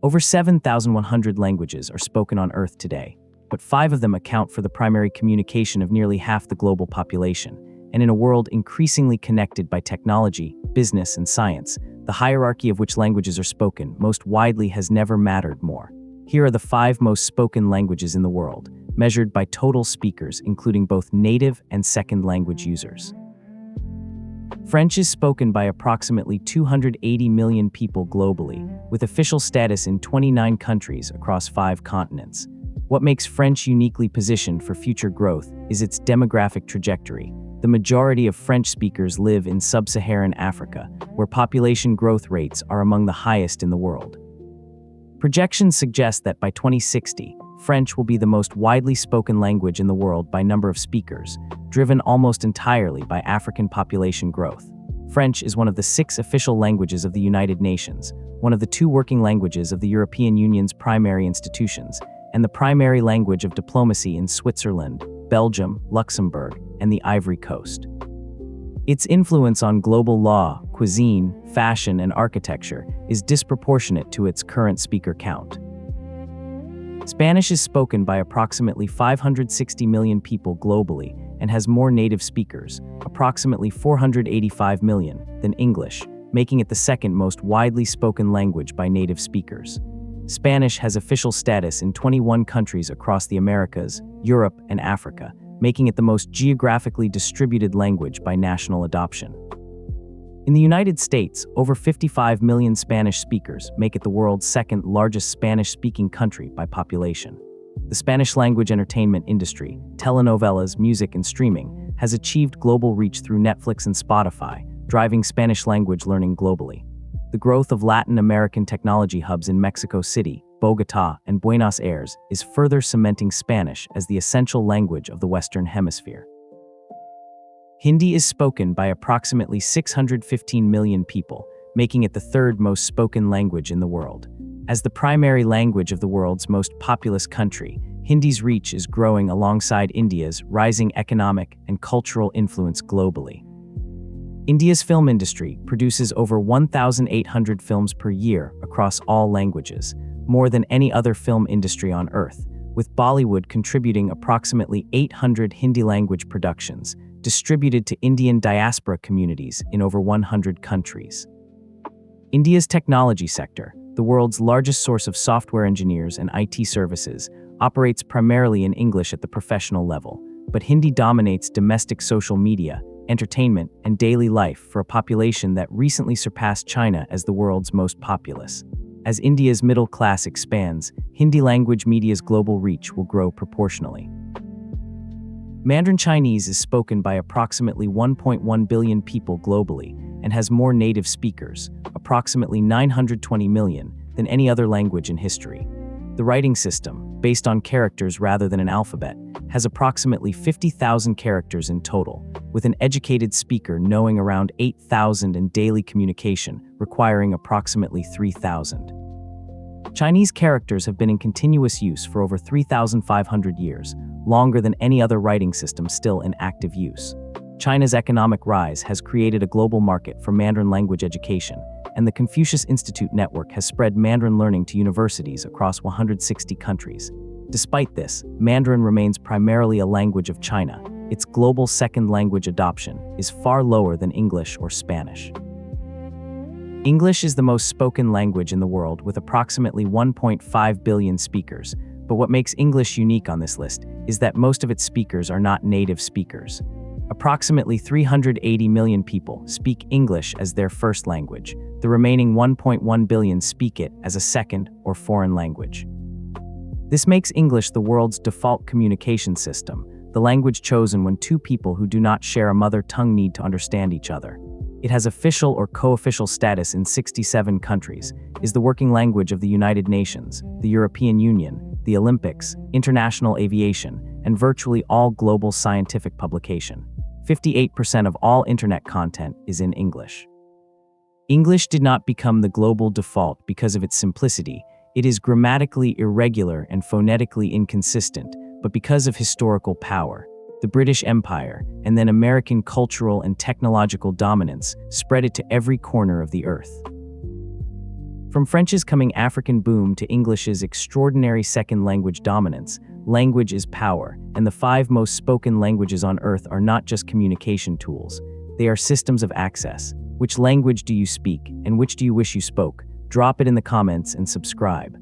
Over 7,100 languages are spoken on Earth today, but 5 of them account for the primary communication of nearly half the global population. And in a world increasingly connected by technology, business, and science, the hierarchy of which languages are spoken most widely has never mattered more. Here are the 5 most spoken languages in the world, measured by total speakers, including both native and second language users. French is spoken by approximately 280 million people globally, with official status in 29 countries across 5 continents. What makes French uniquely positioned for future growth is its demographic trajectory. The majority of French speakers live in sub-Saharan Africa, where population growth rates are among the highest in the world. Projections suggest that by 2060, French will be the most widely spoken language in the world by number of speakers, driven almost entirely by African population growth. French is one of the 6 official languages of the United Nations, one of the 2 working languages of the European Union's primary institutions, and the primary language of diplomacy in Switzerland, Belgium, Luxembourg, and the Ivory Coast. Its influence on global law, cuisine, fashion, and architecture is disproportionate to its current speaker count. Spanish is spoken by approximately 560 million people globally and has more native speakers, approximately 485 million, than English, making it the second most widely spoken language by native speakers. Spanish has official status in 21 countries across the Americas, Europe, and Africa, making it the most geographically distributed language by national adoption. In the United States, over 55 million Spanish speakers make it the world's second largest Spanish-speaking country by population. The Spanish-language entertainment industry, telenovelas, music, and streaming, has achieved global reach through Netflix and Spotify, driving Spanish-language learning globally. The growth of Latin American technology hubs in Mexico City, Bogotá, and Buenos Aires is further cementing Spanish as the essential language of the Western Hemisphere. Hindi is spoken by approximately 615 million people, making it the 3rd most spoken language in the world. As the primary language of the world's most populous country, Hindi's reach is growing alongside India's rising economic and cultural influence globally. India's film industry produces over 1,800 films per year across all languages, more than any other film industry on Earth, with Bollywood contributing approximately 800 Hindi-language productions, distributed to Indian diaspora communities in over 100 countries. India's technology sector, the world's largest source of software engineers and IT services, operates primarily in English at the professional level, but Hindi dominates domestic social media, entertainment, and daily life for a population that recently surpassed China as the world's most populous. As India's middle class expands, Hindi-language media's global reach will grow proportionally. Mandarin Chinese is spoken by approximately 1.1 billion people globally and has more native speakers, approximately 920 million, than any other language in history. The writing system, based on characters rather than an alphabet, has approximately 50,000 characters in total, with an educated speaker knowing around 8,000 and daily communication requiring approximately 3,000. Chinese characters have been in continuous use for over 3,500 years, longer than any other writing system still in active use. China's economic rise has created a global market for Mandarin language education, and the Confucius Institute network has spread Mandarin learning to universities across 160 countries. Despite this, Mandarin remains primarily a language of China. Its global second language adoption is far lower than English or Spanish. English is the most spoken language in the world with approximately 1.5 billion speakers, but what makes English unique on this list is that most of its speakers are not native speakers. Approximately 380 million people speak English as their first language. The remaining 1.1 billion speak it as a second or foreign language. This makes English the world's default communication system, the language chosen when 2 people who do not share a mother tongue need to understand each other. It has official or co-official status in 67 countries, is the working language of the United Nations, the European Union, the Olympics, international aviation, and virtually all global scientific publication. 58% of all internet content is in English. English did not become the global default because of its simplicity. It is grammatically irregular and phonetically inconsistent, but because of historical power. The British Empire, and then American cultural and technological dominance, spread it to every corner of the earth. From French's coming African boom to English's extraordinary second language dominance, language is power, and the 5 most spoken languages on Earth are not just communication tools. They are systems of access. Which language do you speak, and which do you wish you spoke? Drop it in the comments and subscribe.